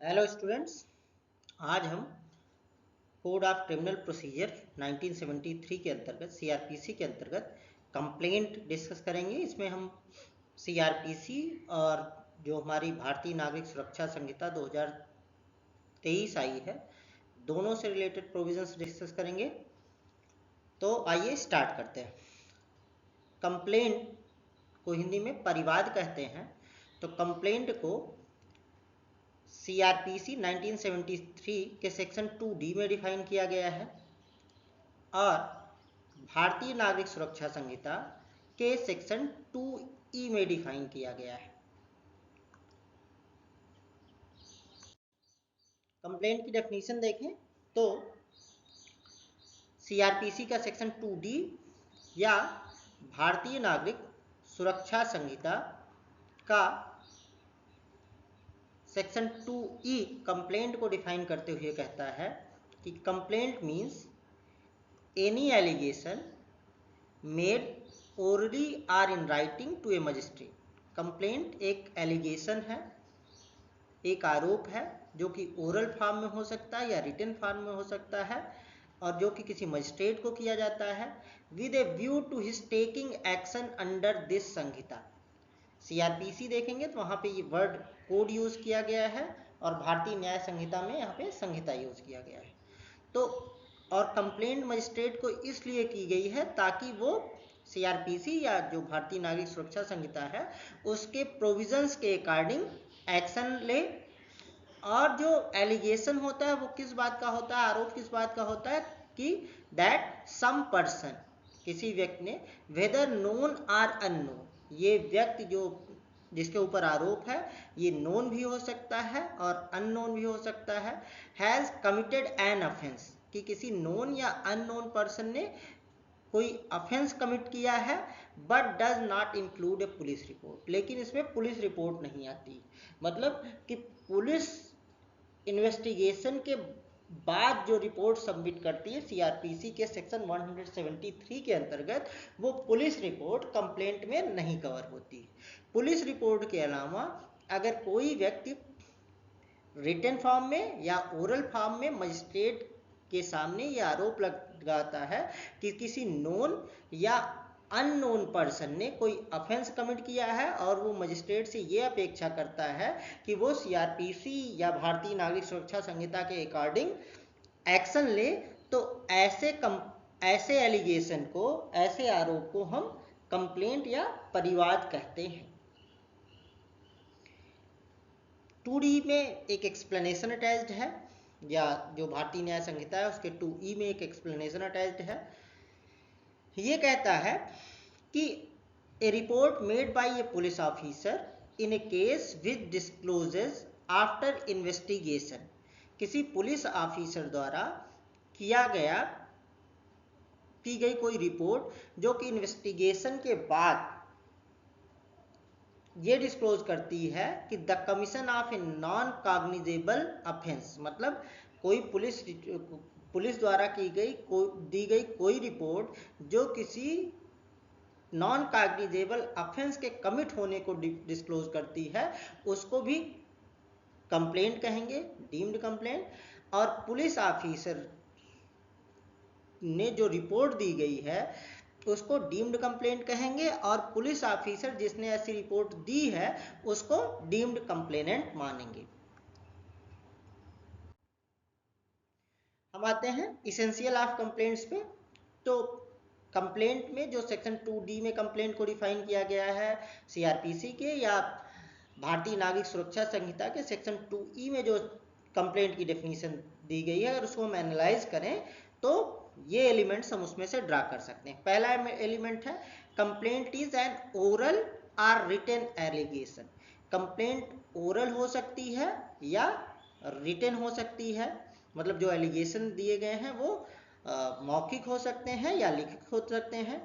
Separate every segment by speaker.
Speaker 1: Hello students, आज हम code of criminal procedure 1973 के अंतर्गत सीआरपीसी के अंतर्गत कंप्लेंट डिस्कस करेंगे। इसमें हम सीआरपीसी और जो हमारी भारतीय नागरिक सुरक्षा संहिता 2023 आई है, दोनों से रिलेटेड प्रोविजंस डिस्कस करेंगे। तो आइए स्टार्ट करते हैं। कंप्लेंट को हिंदी में परिवाद कहते हैं। तो कंप्लेंट को सीआरपीसी 1973 के सेक्शन 2D में डिफाइन किया गया है और भारतीय नागरिक सुरक्षा संहिता के सेक्शन 2E में डिफाइन किया गया है। कंप्लेंट की डेफिनेशन देखें तो सीआरपीसी का सेक्शन 2D या भारतीय नागरिक सुरक्षा संहिता का सेक्शन 2E कंप्लेंट को डिफाइन करते हुए कहता है कि complaint means any allegation made orally or in writing to a magistrate। Complaint एक एलिगेशन है, एक आरोप है जो कि ओरल फॉर्म में हो सकता है या रिटन फॉर्म में हो सकता है और जो कि किसी मजिस्ट्रेट को किया जाता है with a view to his taking action under this संहिता। सीआरपीसी देखेंगे तो वहाँ पे ये वर्ड कोड यूज किया गया है और भारतीय न्याय संहिता में यहाँ पे संहिता यूज किया गया है। तो और कंप्लेंट मजिस्ट्रेट को इसलिए की गई है ताकि वो सीआरपीसी या जो भारतीय नागरिक सुरक्षा संहिता है उसके प्रोविजंस के अकॉर्डिंग एक्शन ले। और जो एलिगेशन होता है वो किस बात का होता है, आरोप किस बात का होता है कि दैट सम पर्सन, किसी व्यक्ति ने, वेदर नोन आर अननोन, ये व्यक्ति जो जिसके ऊपर आरोप है ये नोन भी हो सकता है और अननोन भी हो सकता है, हैज कमिटेड एन अफेंस, कि किसी नोन या अननोन पर्सन ने कोई अफेंस कमिट किया है but does not include A police report. लेकिन इसमें पुलिस रिपोर्ट नहीं आती, मतलब कि पुलिस इन्वेस्टिगेशन के बाद जो रिपोर्ट सबमिट करती है सीआरपीसी के सेक्शन 173 के अंतर्गत, वो पुलिस रिपोर्ट कंप्लेंट में नहीं कवर होती। पुलिस रिपोर्ट के अलावा अगर कोई व्यक्ति रिटन फॉर्म में या ओरल फॉर्म में मजिस्ट्रेट के सामने ये आरोप लगाता है कि किसी नोन या अननोन पर्सन ने कोई ऑफेंस कमिट किया है और वो मजिस्ट्रेट से ये अपेक्षा करता है कि वो सीआरपीसी या भारतीय नागरिक सुरक्षा संहिता के अकॉर्डिंग एक्शन ले, तो ऐसे एलिगेशन को, ऐसे आरोप को हम कंप्लेंट या परिवाद कहते हैं। 2D में एक एक्सप्लेनेशन अटैच्ड है, या जो भारतीय न्याय संहिता है उसके 2E में एक एक्सप्लेनेशन अटैच्ड है। ये कहता है कि a report made by a police officer in a case with disclosures after investigation, किसी पुलिस ऑफिसर द्वारा की गई कोई रिपोर्ट जो कि इन्वेस्टिगेशन के बाद ये डिस्क्लोज करती है कि the commission of a non cognizable offence, मतलब कोई पुलिस द्वारा दी गई कोई रिपोर्ट जो किसी नॉन कॉग्निजेबल ऑफेंस के कमिट होने को डिस्क्लोज करती है, उसको भी कंप्लेंट कहेंगे, डीम्ड कंप्लेंट। और पुलिस ऑफिसर ने जो रिपोर्ट दी गई है उसको डीम्ड कंप्लेंट कहेंगे और पुलिस ऑफिसर जिसने ऐसी रिपोर्ट दी है उसको डीम्ड कंप्लेनेंट मानेंगे। हम आते हैं इसेंशियल ऑफ कंप्लेंट्स पे। तो कंप्लेंट में जो सेक्शन 2D में कंप्लेंट को डिफाइन किया गया है सीआरपीसी के या भारतीय नागरिक सुरक्षा संहिता के सेक्शन 2E में जो कंप्लेंट की डेफिनेशन दी गई है, अगर उसको हम एनालाइज करें तो ये एलिमेंट्स हम उसमें से ड्रा कर सकते हैं। पहला एलिमेंट है कंप्लेंट इज एन ओरल और रिटन एलिगेशन। कंप्लेंट ओरल हो सकती है या रिटन हो सकती है, मतलब जो एलिगेशन दिए गए हैं वो मौखिक हो सकते हैं या लिखित हो सकते हैं।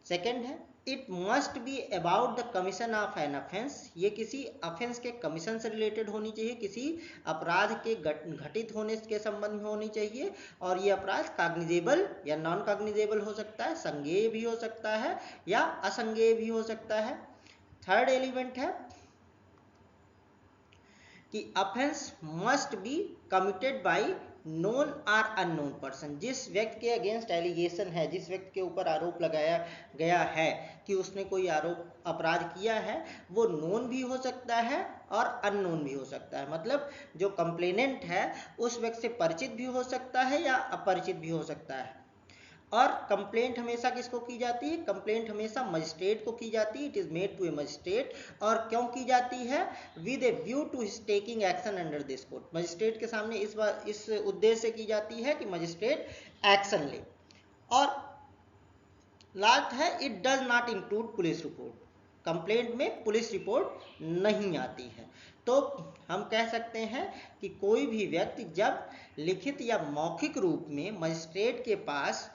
Speaker 1: सेकेंड है it must be about the commission of an offence, ये किसी अफेंस के कमीशन से रिलेटेड होनी चाहिए, किसी अपराध के घटित होने के संबंध में होनी चाहिए। और ये अपराध कॉग्निजेबल या नॉन कॉग्निजेबल हो सकता है, संज्ञेय भी हो सकता है या असंज्ञेय भी हो सकता है। थर्ड एलिमेंट है कि offence must be committed by known और अननोन पर्सन। जिस व्यक्ति के अगेंस्ट एलिगेशन है, जिस व्यक्ति के ऊपर आरोप लगाया गया है कि उसने कोई अपराध किया है, वो नोन भी हो सकता है और अननोन भी हो सकता है। मतलब जो कंप्लेनेंट है उस व्यक्ति से परिचित भी हो सकता है या अपरिचित भी हो सकता है। और कंप्लेंट हमेशा किसको की जाती है? कंप्लेंट हमेशा मजिस्ट्रेट को की जाती है। It is made to a magistrate. और क्यों की जाती है? With a view to taking action under this code. Magistrate के सामने इस उद्देश्य से की जाती है कि मजिस्ट्रेट एक्शन ले। और लास्ट है, it does not include police report. Complaint में पुलिस रिपोर्ट नहीं आती है। तो हम कह सकते हैं कि कोई भी व्यक्ति जब लिखित या मौखिक रूप में मजिस्ट्रेट के पास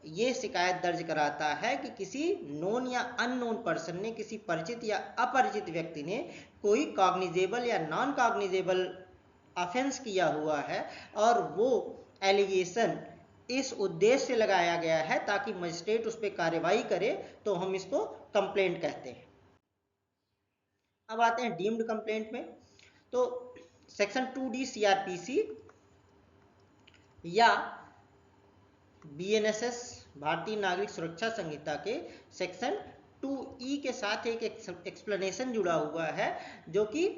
Speaker 1: ये शिकायत दर्ज कराता है कि किसी नोन या अननोन पर्सन ने, किसी परिचित या अपरिचित व्यक्ति ने कोई कॉग्निजेबल या नॉन कॉग्निजेबल ऑफेंस किया हुआ है और वो एलिगेशन इस उद्देश्य से लगाया गया है ताकि मजिस्ट्रेट उस पर कार्रवाई करे, तो हम इसको कंप्लेंट कहते हैं। अब आते हैं डीम्ड कंप्लेंट में। तो सेक्शन 2D CRPC या BNSS भारतीय नागरिक सुरक्षा संहिता के सेक्शन 2E के साथ एक एक्सप्लेनेशन जुड़ा हुआ है जो कि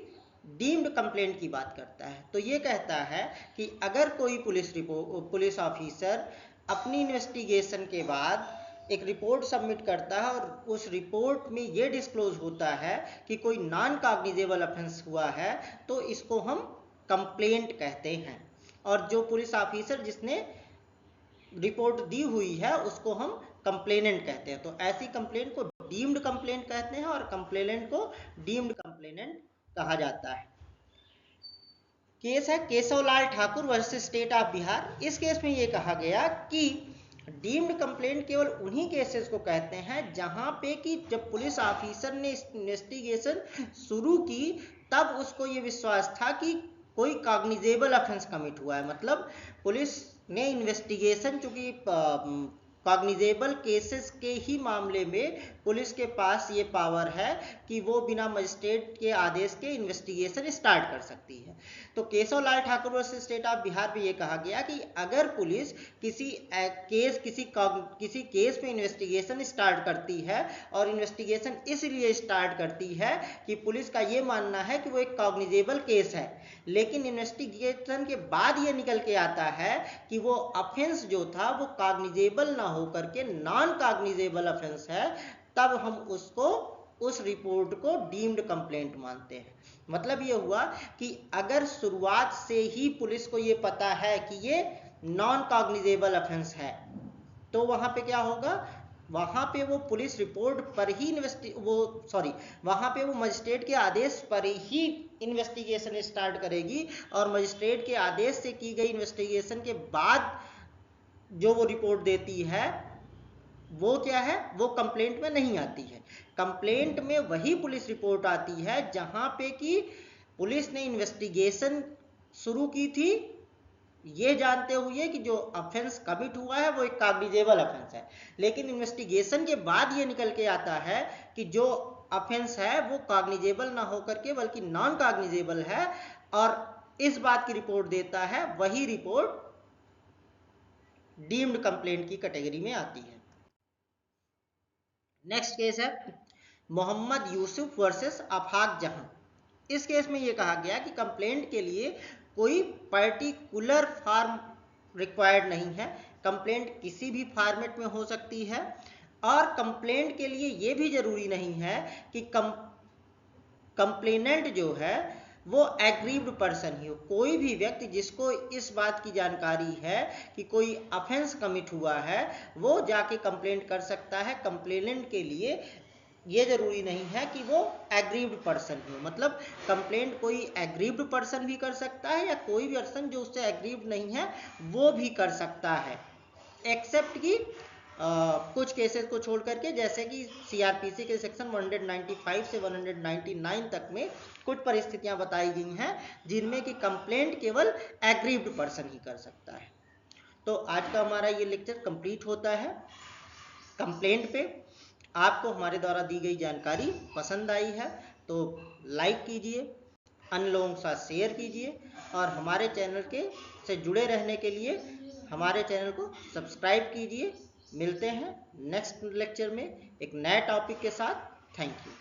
Speaker 1: डीम्ड कंप्लेंट की बात करता है। तो ये कहता है कि अगर कोई पुलिस ऑफिसर अपनी इन्वेस्टिगेशन के बाद एक रिपोर्ट सबमिट करता है और उस रिपोर्ट में ये डिस्क्लोज होता है कि कोई नॉन कॉग्निजेबल ऑफेंस हुआ है, तो इसको हम कंप्लेंट कहते हैं। और जो पुलिस ऑफिसर जिसने रिपोर्ट दी हुई है उसको हम कंप्लेनेंट कहते हैं। तो ऐसी कंप्लेंट को डीम्ड कंप्लेंट कहते हैं और कंप्लेनेंट को डीम्ड कंप्लेनेंट कहा जाता है। केस है Keshavlal Thakur versus state of Bihar. इस केस में ये कहा गया कि डीम्ड कंप्लेंट केवल उन्हीं केसेस को कहते हैं जहां पे कि जब पुलिस ऑफिसर ने इन्वेस्टिगेशन शुरू की तब उसको ये विश्वास था कि कोई कॉग्निजेबल ऑफेंस कमिट हुआ है। मतलब पुलिस ने इन्वेस्टिगेशन, चूंकि कॉग्निजेबल केसेस के ही मामले में पुलिस के पास ये पावर है कि वो बिना मजिस्ट्रेट के आदेश के इन्वेस्टिगेशन स्टार्ट कर सकती है। तो Keshavlal Thakur versus state of Bihar में ये कहा गया कि अगर पुलिस किसी केस में इन्वेस्टिगेशन स्टार्ट करती है और इन्वेस्टिगेशन इसलिए स्टार्ट करती है कि पुलिस का ये मानना है कि वो एक कॉग्निजेबल केस है, लेकिन इन्वेस्टिगेशन के बाद ये निकल के आता है कि वो ऑफेंस जो था वो कॉग्निजेबल ना होकर के नॉन कॉग्निजेबल ऑफेंस है, तब हम उस रिपोर्ट को डीम्ड कंप्लेंट मानते हैं। मतलब ये हुआ कि अगर शुरुआत से ही पुलिस को ये पता है कि ये नॉन कॉग्निजेबल ऑफेंस है, तो वहां पे क्या होगा? वहां पे वो पुलिस रिपोर्ट पर ही वहां पे वो मजिस्ट्रेट के आदेश पर ही इन्वेस्टिगेशन स्टार्ट करेगी और मजिस्ट्रेट के आदेश से की गई इन्वेस्टिगेशन के बाद जो वो रिपोर्ट देती है वो क्या है? वो कंप्लेंट में नहीं आती है। कंप्लेंट में वही पुलिस रिपोर्ट आती है जहां पे कि पुलिस ने इन्वेस्टिगेशन शुरू की थी ये जानते हुए कि जो ऑफेंस कमिट हुआ है वो एक कॉग्निजेबल ऑफेंस है, लेकिन इन्वेस्टिगेशन के बाद ये निकल के आता है कि जो ऑफेंस है वो कॉग्निजेबल ना होकर के बल्कि नॉन कॉग्निजेबल है, और इस बात की रिपोर्ट देता है, वही रिपोर्ट डीम्ड कंप्लेंट की कैटेगरी में आती है। नेक्स्ट केस है मोहम्मद यूसुफ वर्सेस आफाक जहां। इस केस में यह कहा गया कि कंप्लेंट के लिए कोई पर्टिकुलर फॉर्म रिक्वायर्ड नहीं है। कंप्लेंट किसी भी फॉर्मेट में हो सकती है और कंप्लेंट के लिए यह भी जरूरी नहीं है कि कंप्लेनेंट जो है वो एग्रीव्ड पर्सन ही हो। कोई भी व्यक्ति जिसको इस बात की जानकारी है कि कोई ऑफेंस कमिट हुआ है वो जाके कंप्लेंट कर सकता है। कंप्लेनेंट के लिए ये जरूरी नहीं है कि वो एग्रीव्ड पर्सन हो। मतलब कंप्लेंट कोई एग्रीव्ड पर्सन भी कर सकता है या कोई भी पर्सन जो उससे एग्रीव्ड नहीं है वो भी कर सकता है, एक्सेप्ट कि कुछ केसेस को छोड़ करके, जैसे कि CRPC के सेक्शन 195 से 199 तक में कुछ परिस्थितियां बताई गई हैं जिनमें कि कंप्लेंट केवल एग्रीव्ड पर्सन ही कर सकता है। तो आज का हमारा ये लेक्चर कंप्लीट होता है। कंप्लेंट पे आपको हमारे द्वारा दी गई जानकारी पसंद आई है तो लाइक कीजिए, अन्य लोगों के साथ शेयर कीजिए और हमारे चैनल के से जुड़े रहने के लिए हमारे चैनल को सब्सक्राइब कीजिए। मिलते हैं नेक्स्ट लेक्चर में एक नए टॉपिक के साथ। Thank you.